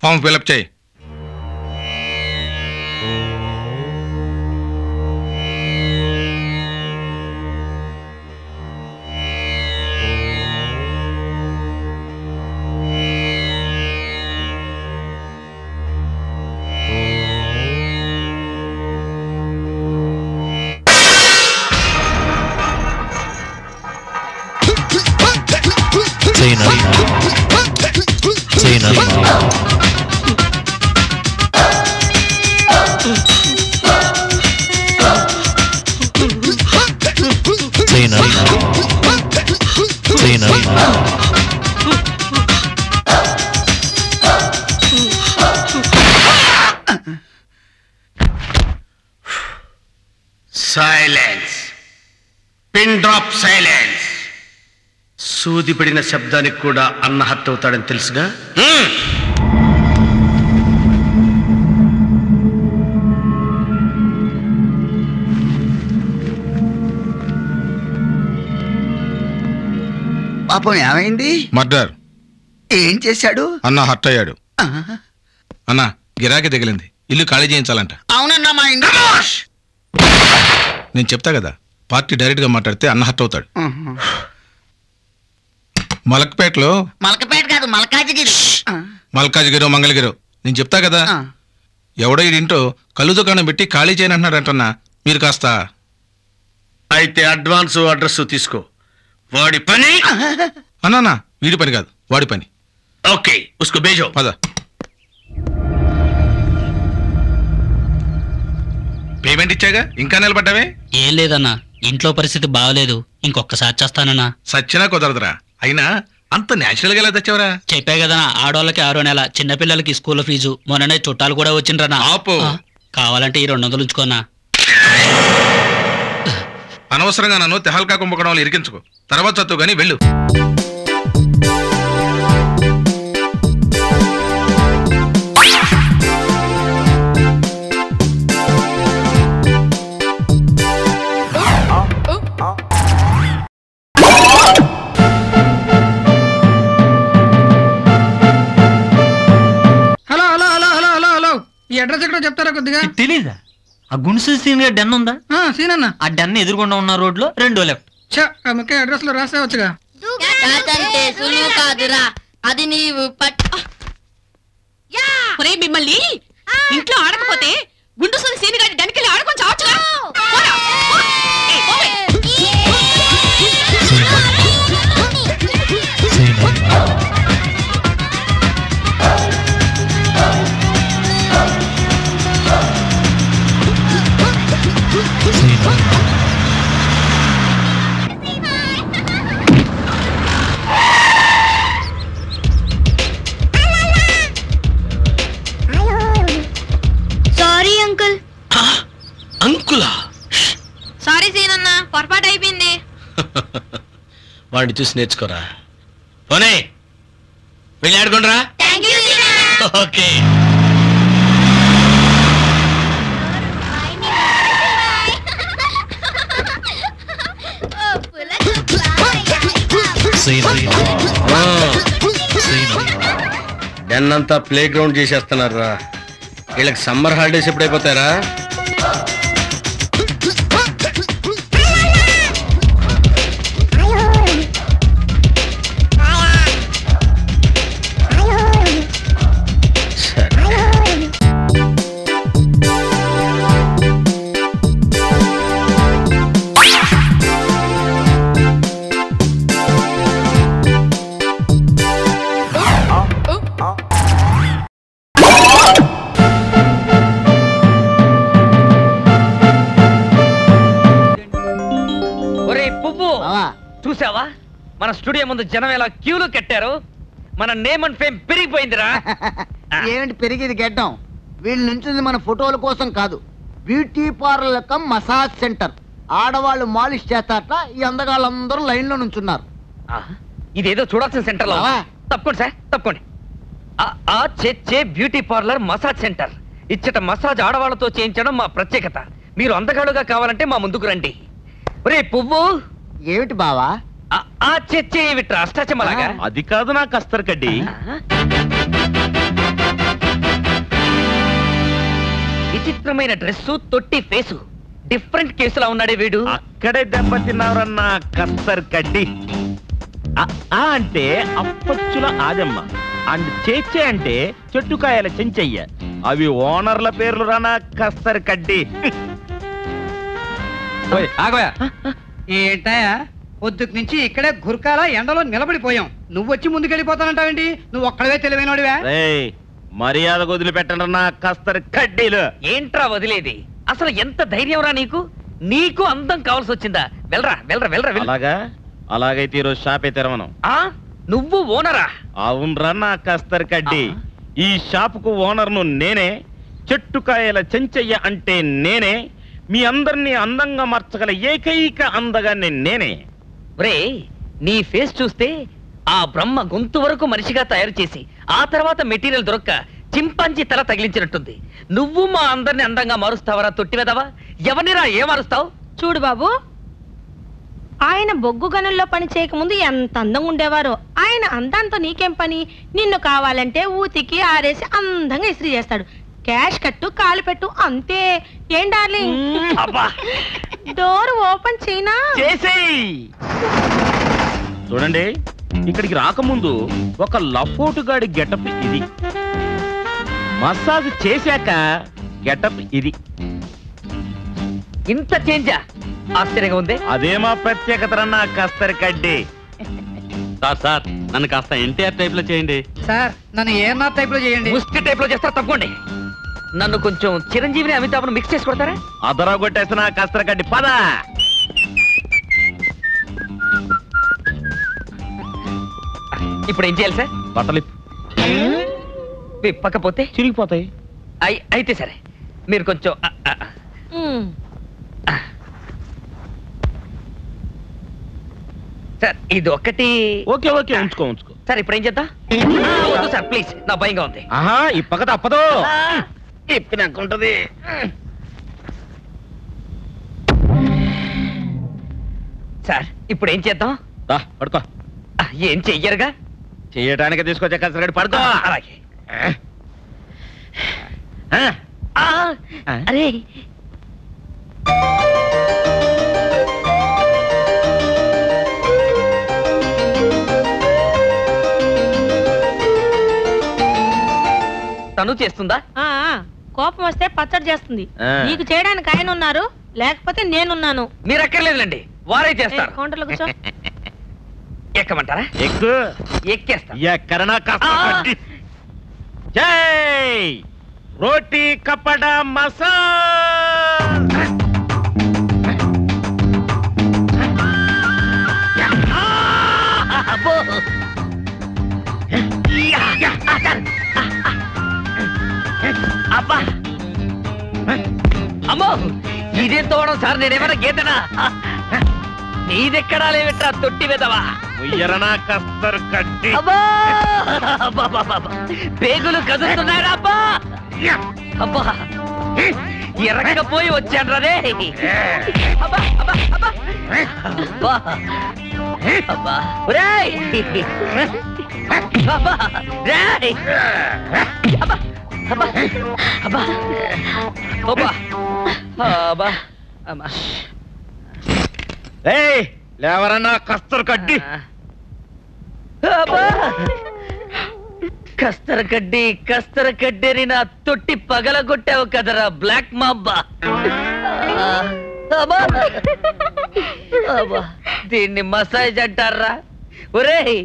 Form fill up చేయి. Silence. Pin drop silence. సూది పడిన శబ్దానికి కూడా అన్న హత్య అవుతాడని తెలుసుగా. పాపం ఏమైంది? మర్డర్. ఏం చేశాడు? అన్న హర్ట్ అయ్యాడు. అన్న గిరాకీ తగిలింది, ఇల్లు ఖాళీ చేయించాలంట. అవునన్నా మా ఇంటి నేను చెప్తా కదా, పార్టీ డైరెక్ట్ గా మాట్లాడితే అన్న హర్ట్ అవుతాడు. మలక్పేటలో మలకపేట కాదు మల్కాజ్గిరి మంగళగిరి నేను చెప్తా కదా, ఎవడో ఇంటో కళ్ళు దుకాణం పెట్టి ఖాళీ చేయని అంటున్నాడంటన్నా. మీరు కాస్త అయితే అడ్వాన్స్ అడ్రస్ తీసుకో. వాడి పని అన్నా వీడి పని కాదు, వాడి పని. ఓకే ఉస్కో బేజో. పద. పేమెంట్ ఇచ్చాగా, ఇంకా నిలబడ్డావే? ఏం లేదన్నా, ఇంట్లో పరిస్థితి బాగలేదు, ఇంకొకసారి చేస్తానన్నా. సచ్చినా కుదరదురా. అయినా అంత నేచురల్ గా ఎలా తెచ్చావరా? చెప్పా కదా, ఆడవాళ్ళకి 6వ నెల, చిన్నపిల్లలకి స్కూల్ ఫీజు, మొన్ననే చుట్టాలు కూడా వచ్చిండ్రన్నా. ఆపు. కావాలంటే ఈ 200 ఉంచుకోనా. అనవసరంగా నన్ను తెహల్కా కుంభకోణంలో ఇరికించుకో. తర్వాత చదువు గానీ వెళ్ళు. ఈ అడ్రస్ ఎక్కడో చెప్తారా కొద్దిగా? తెలీదా? ఆ గుండ్సు సీన్ గా డెన్ ఉందా? సీన్ అన్న. ఆ డెన్ ఎదురుకుండా ఉన్న రోడ్ లో 2 లెఫ్ట్. ముఖ్య అడ్రస్ లో రాసేవచ్చుగా. అది నీవు మిమ్మల్ని ఇంట్లో ఆడకపోతే గుండు సూది సీన్ గారి డెన్కెళ్ళి ఆడుకొని చావచ్చుగా. అంకులా? సారీ సీనన్న, పొరపాటు అయిపోయింది. వాడిని చూసి నేర్చుకోరా. పోనీ వెళ్ళి ఆడుకోండిరా. ఓకే. డెన్ అంతా ప్లే గ్రౌండ్ చేసేస్తున్నారా. వీళ్ళకి సమ్మర్ హాలిడేస్ ఎప్పుడు అయిపోతారా? చూసావా మన స్టూడియో ముందు జనం ఎలా క్యూలు కట్టారు? మన నేమ్ అండ్ ఫేమ్ పెరిగిపోయిందిరా. ఏమిటి పెరిగేది గెడ్డం? వీళ్ళు నుంచింది మన ఫోటోల కోసం కాదు, బ్యూటీ పార్లర్ యొక్క మసాజ్ సెంటర్. ఆడవాళ్ళు మాలిష్ చేస్తారట, ఈ అందగాళ్ళందరూ లైన్ లో నుంచున్నారు. ఇదేదో చూడాల్సిన సెంటర్ లో. తప్పకుండా సార్, తప్పకుండా. Beauty parlour massage centre. ఇచ్చట మసాజ్ ఆడవాళ్లతో చేయించడం మా ప్రత్యేకత. మీరు అందగాడుగా కావాలంటే మా ముందుకు రండి. ఒరే పువ్వు. ఏమిటి బావా? విట్రా అష్టాచమలాగా. అది కాదు నా కస్తర్ కడ్డి. విచిత్రమైన డ్రెస్సు, తొట్టి ఫేసు, డిఫరెంట్ కేసులా ఉన్నాడే వీడు. అక్కడే దెబ్బతిన్నారన్నా కస్తర్ కడ్డి. అంటే అప్పచ్చుల ఆదమ్మ అండ్ చేచే అంటే చెట్టుకాయల చెంచయ్య. అవి ఓనర్ల పేర్లు రానా కస్తర్ కడ్డి. ఏంటయా పొద్దుకు నుంచి ఇక్కడే గురకాల ఎండలో నిలబడిపోయాం. నువ్వు వచ్చి ముందుకెళ్ళిపోతానంటావేంటి? నువ్వు ఒక్కడవే తెలివైనోడివా? మర్యాద వదిలిపెట్టండి నా కస్తర్ కడ్డీలు. ఏంట్రా వదిలేది? అసలు ఎంత ధైర్యంరా నీకు? నీకు అందం కావాల్సి వచ్చిందా? వెళ్ళరా వెళ్ళరా వెళ్ళరా. అలాగా? అలాగైతే ఈరోజు షాపే తెరవను. నువ్వు ఓనరా? అవునరా నా కస్తర్ కడ్డి. ఈ షాపుకు ఓనర్ను నేనే. చెట్టుకాయల చెంచయ్య అంటే నేనే. మీ అందరినీ అందంగా మార్చగల ఏకైక అందగాన్ని నేనే. ఒరే, నీ ఫేస్ చూస్తే ఆ బ్రహ్మ గొంతు వరకు మనిషిగా తయారు చేసి ఆ తర్వాత మెటీరియల్ దొరక్క చింపాంజీ తల తగిలించినట్టుంది. నువ్వు మా అందరిని అందంగా మారుస్తావరా తొట్టివేదవా? ఎవరినిరా ఏ మారుస్తావు? చూడు బాబు, ఆయన బొగ్గు గనుల్లో పని చేయకముందు ఎంత అందంగా ఉండేవారో. ఆయన అందంతో నీకేం పని? నిన్ను కావాలంటే ఊతికి ఆరేసి అందంగా ఇస్త్రీ చేస్తాడు. క్యాష్ కట్టు, కాలు పెట్టు, అంతే. ఏం డార్లింగ్? డోర్ ఓపెన్ చేయనా? చూడండి, ఇక్కడికి రాకముందు ఒక లఫోటుగాడి గెటప్ ఇది. మసాజ్ చేశాక గెటప్ ఇది. ఇంత చేంజా? ఆశ్చర్యంగా ఉంది. అదే మా ప్రత్యేకత నా కస్తర్ కడ్డి. సార్ నన్ను కాస్త ఎన్టీఆర్ టైప్ లో చేయండి. సార్ నన్ను ఏఎన్ఆర్ టైప్ లో చేయండి. ముష్టి టైప్ లో చేస్తారు. తప్పకోండి. నన్ను కొంచెం చిరంజీవిని అమితాబ్ను మిక్స్ చేసి కొడతారా? అదరా కొట్టేసిన కస్తర్ కడ్డి పద. ఇప్పుడు ఏం చేయాలి సార్? బట్టలు విప్పకపోతే చిరిగిపోతాయి. అయితే సరే, మీరు కొంచెం సార్ ఇది ఒకటి. ఓకే ఓకే, ఉంచుకో ఉంచుకో. సార్ ఇప్పుడు ఏం చేద్దాం? వద్దు సార్ ప్లీజ్, నా భయంగా ఉంది. ఇప్పక తప్పదు. ఇప్పినాకుంటది. సార్ ఇప్పుడు ఏం చేద్దాం? పడుకో. ఏం చెయ్యరుగా? చెయ్యటానికి తీసుకొచ్చే కసరగడి పడుకో. అలాగే. అరే తను చేస్తుందా? కోపం వస్తే పచ్చడి చేస్తుంది. నీకు చేయడానికి ఆయన ఉన్నారు, లేకపోతే నేనున్నాను. మీరు అక్కర్లేదులేండి, వారే చేస్తారు. కౌంటర్లో కూర్చో. ఎక్కమంటారా? ఎక్కేస్తా. ఎక్కడనా కష్టపడి. జై రోటీ కపడా మసాలా. అబ్బా అమ్మో, ఇదేం తోవడం సార్? నేనేమన్నా గీతనా? నీదెక్కడా లేవిట్రా తొట్టి వెదవా. కస్తర్ కడ్డి. పేగులు కదులుతున్నారా? అబ్బా అబ్బా, ఎరక్కపోయి వచ్చాను రే. అబ్బా అబ్బా అబ్బా అబ్బా అబ్బా రేయ్. అబ్బా రేయ్. అబ్బా అబ్బా అబ్బా అబ్బా అబ్బా అమ్మా. లేవరన్నా కస్తర్ కడ్డి. కస్తర కడ్డి అని నా తొట్టి పగలగొట్టావు కదరా బ్లాక్ మాబ్బా. దీన్ని మసాజ్ అంటారా? ఒరేయ్,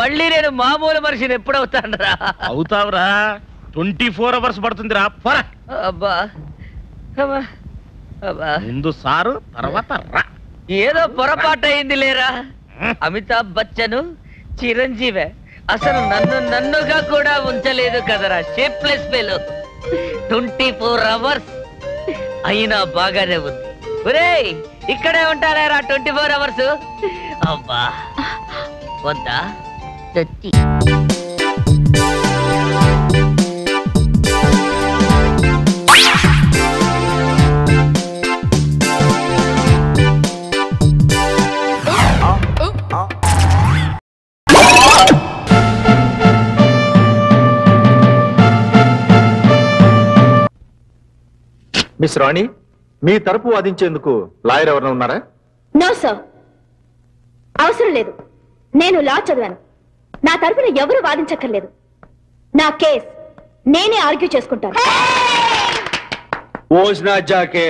మళ్ళీ నేను మామూలు మనిషిని ఎప్పుడవుతానరా? అవుతావురా, 24 hours పడుతుందిరా. అబ్బా అబ్బా, ముందు సారు తర్వాత రా. ఏదో పొరపాటు అయింది లేరా. అమితాబ్ బచ్చన్ చిరంజీవి అసలు నన్నుగా కూడా ఉంచలేదు కదరా షేప్లెస్ ఫెలో. 24 hours అయినా బాగానే ఉంది. ఒరేయ్, ఇక్కడే ఉంటారా 24 hours? అబ్బా వద్దా? మిస్ రాణి, మీ తరపు వాదించేందుకు లాయర్ ఎవరైనా ఉన్నారా? నో సార్, అవసరం లేదు. నేను లా చదివాను. నా తరపున ఎవరు వాదించక్కర్లేదు. నా కేస్ నేనే ఆర్గ్యూ చేసుకుంటాను. ఓజ్నా జాకే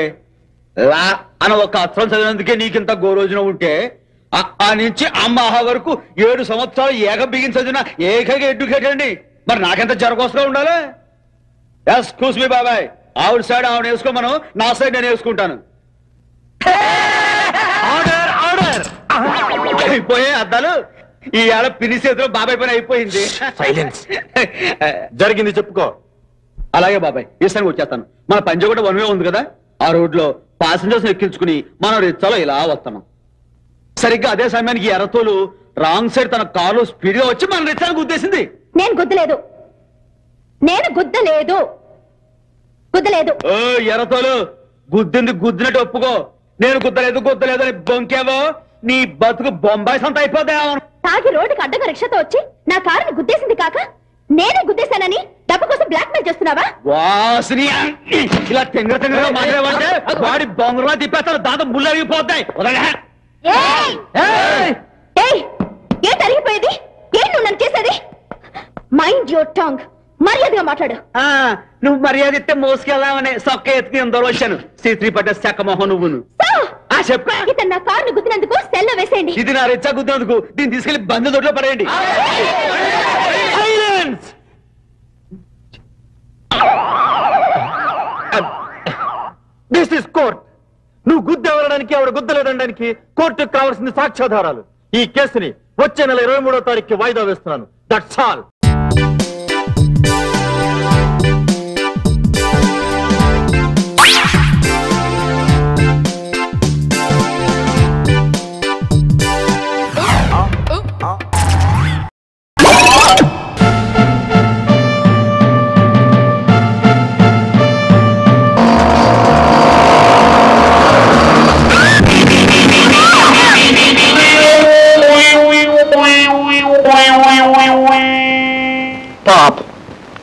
లా అని ఒక అక్షరం చదివినందుకే నీకింత గోరోజున ఉంటే ఆ నుంచి అమ్మాహ వరకు 7 సంవత్సరాలు ఏక బిగిన్ చదివిన ఏకైక ఎడ్యుకేట్ అండి. మరి నాకెంత జరగోసగా ఉండాలి? ఎక్స్క్యూజ్ మీ బాబాయ్, ఆవిడ సైడ్ ఆవిడ వేసుకోమను, నా సైడ్ నేను వేసుకుంటాను. అయిపోయే అద్దాలు ఈ ఏళ పిని చేతిలో బాబాయ్ పని అయిపోయింది. సైలెన్స్. జరిగింది చెప్పుకో. అలాగే బాబాయ్, ఈసారి వచ్చేస్తాను. మన పంజగుట్ట వన్ వే ఉంది కదా, ఆ రోడ్ లో ప్యాసింజర్స్ ఎక్కించుకుని మనం రిచ్చాలో ఇలా వస్తున్నాం. సరిగ్గా అదే సమయానికి ఎర్రతోలు రాంగ్ సైడ్ తన కారు స్పీడ్ గా వచ్చి మన రిచ్చాలకు గుద్దేసింది. నేను గుద్దలేదు. ఓ ఎర్రతోలు, గుద్దింది గుద్దినట్టు ఒప్పుకో. నేను గుద్దలేదు అని బొంకేవో నీ బతుకు బొంబాయి సంత అయిపోతా. తాగి రోడ్డుకి అడ్డంగా రిక్షాతో వచ్చి నా కారుని గుద్దేసింది కాక నేనే గుద్దేశానని డబ్బు కోసం బ్లాక్ మెయిల్ చేస్తున్నావా? వాసిని, ఇలా తెంగరగా మాట్లాడమంటే వాడి బొంగరా తిప్పేస్తాను, దాంతో ముళ్ళు అరిగిపోతాయి. ఏంటి అరిగిపోయేది? ఏంటి నువ్వు నన్ను చేసేది? Mind your Tang. మర్యాదగా మాట్లాడు. నువ్వు మర్యాద ఇస్తే మోసుకెళ్దామని సొక్క ఎత్తుకుని ఇందరూ వచ్చాను. శ్రీ పట్టే చెక్కమోహన్ నువ్వును చెప్పా. ఇతను నా కారుని గుద్దినందుకు సెల్లో వేసేయండి. ఇది నా రిచ్చా గుద్దినందుకు దీన్ని తీసుకెళ్లి బంధు దొడ్లో పడేయండి. This is court. నువ్వు గుద్దెవరడానికి ఆవిడ గుద్దలేదనడానికి కోర్టుకు కావాల్సింది సాక్ష్యాధారాలు. ఈ కేసుని వచ్చే నెల 23వ తారీఖుకి వాయిదా వేస్తున్నాను. That's all.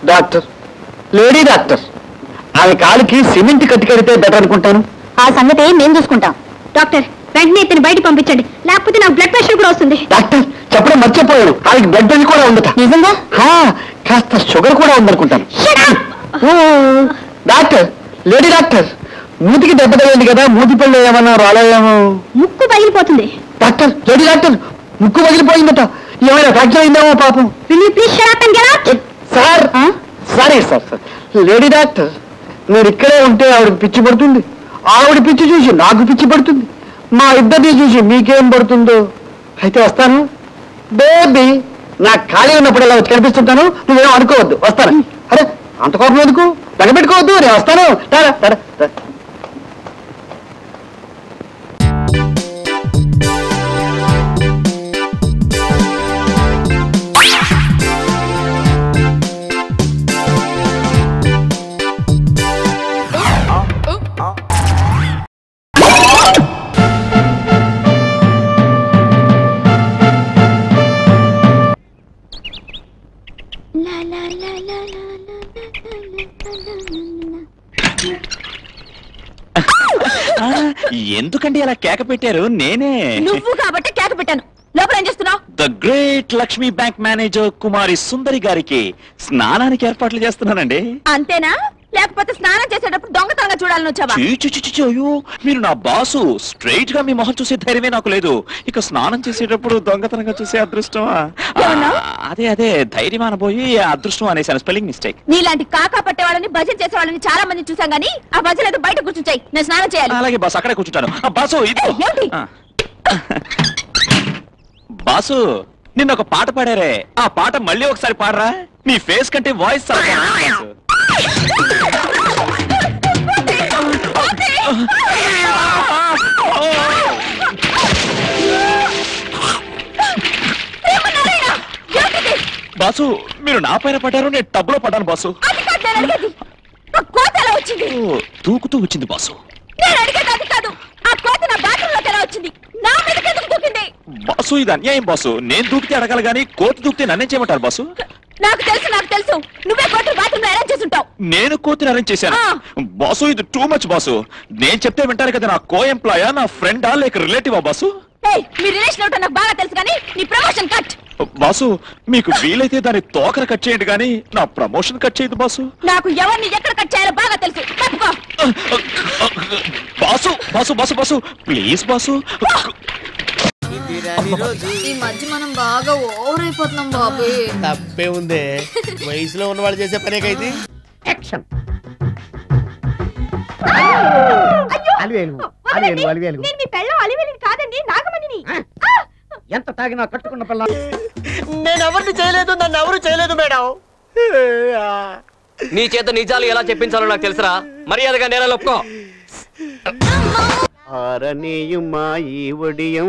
Doctor, lady doctor, ఆమె కాలికి సిమెంట్ కట్టి కడితే బెటర్ అనుకుంటాను. ఆ సంగతి మేము చూసుకుంటాం. డాక్టర్, వెంటనే ఇతను బయటికి పంపించండి, లేకపోతే నాకు బ్లడ్ ప్రెషర్ కూడా వస్తుంది. డాక్టర్, చెప్పడం మర్చిపోయాను, ఆమెకి బ్లడ్ ప్రెషర్ కూడా ఉందట. నిజంగా? కాస్త షుగర్ కూడా ఉందనుకుంటాను. డాక్టర్, లేడీ డాక్టర్, మూతికి దెబ్బ తగిలింది కదా, మూతి పళ్ళు ఏమన్నా రాలేమో. ముక్కు పగిలిపోతుంది. డాక్టర్, లేడీ డాక్టర్, ముక్కు పగిలిపోయిందట. ఏమైనా ఫ్రాక్చర్ అయిందేమో పాపం. Sir, sorry sir, lady doctor, మీరు ఇక్కడే ఉంటే ఆవిడకి పిచ్చి పడుతుంది, ఆవిడ పిచ్చి చూసి నాకు పిచ్చి పడుతుంది, మా ఇద్దరిని చూసి మీకేం పడుతుందో. అయితే వస్తాను బేబీ. నాకు ఖాళీ ఉన్నప్పుడు ఇలా వచ్చి కనిపిస్తుంటాను, నువ్వేం అనుకోవద్దు. వస్తాను. అరే అంత కోపం ఎందుకు? తగబెట్టుకోవద్దు, నేను వస్తాను. ఎందుకండి అలా కేక పెట్టారు? నేనే. నువ్వు కాబట్టి కేక పెట్టాను. లోపల ఏం చేస్తున్నావు? The great Lakshmi bank manager Kumari Sundari గారికి స్నానానికి ఏర్పాట్లు చేస్తున్నానండి. అంతేనా? లేకపోతే స్నానం చేసేటప్పుడు దొంగతనంగా చూడాలని వచ్చావా? అయ్యో, మీరు నా బాసు. స్ట్రైట్ గా మీ మొహం చూసే ధైర్యమే నాకు లేదు, ఇక స్నానం చేసేటప్పుడు దొంగతనంగా చూసే అదృష్టమా? అదే ధైర్యం అనబోయి అదృష్టం అనేసాను, స్పెల్లింగ్ మిస్టేక్. నీలాంటి కాకా పట్టేవాళ్ళని భజన చేసేవాళ్ళని చాలా మంది చూసాం గానీ ఆ భజన ఏదో బయట కూర్చుంటాయి. నేను స్నానం చేయాలి. అలాగే బాసు, అక్కడే కూర్చుంటాను. బాసు, ఇది బాసు, నిన్న ఒక పాట పాడారే, ఆ పాట మళ్ళీ ఒకసారి పాడరా. నీ ఫేస్ కంటే వాయిస్ బాసు, మీరు నా పైన పడ్డారు, నేను టబ్లో పడ్డాను బాసు. దూకుతూ వచ్చింది బాసు. బాసు, ఇది అన్యాయం బాసు. నేను దూకితే అడగాలి గానీ కోతి దూకితే నన్నేం చేయమంటారు బాసు? నాకు తెలుసు తెలుసు. నువ్వే కోర్టు బాత్రూమ్ లో అరేంజ్ చేసుంటావు. నేను కూతురు అరేంజ్ చేశాను. బాసు ఇది టూ మచ్ బాసు. నేను చెప్తే వింటారు కదా. నా కో ఎంప్లాయా, నా ఫ్రెండా, లేక రిలేటివా బాసు? మీ రిలేషన్ ఏమిటో నాకు బాగా తెలుసు కానీ నీ ప్రమోషన్ కట్. బాసు మీకు వీలైతే దాని తోకర కట్ చేయండి కానీ నా ప్రమోషన్ కట్ చేయదు బాసు. నాకు ఎవరిని ఎక్కడ కట్ చేయాలో బాగా తెలుసు. తప్పుకో. Boss boss boss boss please boss. ఈ మధ్య మనం బాగా ఓవర్ అయిపోతున్నాం బాబు. తప్పే ఉందే, వయసులో ఉన్నవాళ్ళు చేసే పనేకైతే. యాక్షన్. నేను మీ పెళ్ళం అలివేలిని కాదండి, నాగమణిని. ఎంత తాగినా కట్టుకున్న పిల్ల. నేను ఎవరిని చేయలేదు, నన్ను ఎవరు చేయలేదు మేడం. నీ చేత నిజాలు ఎలా చెప్పించాలో నాకు తెలుసురా. మర్యాదగా నేల ఒప్పుకో. ఆరనీయుమా ఈ ఒడియం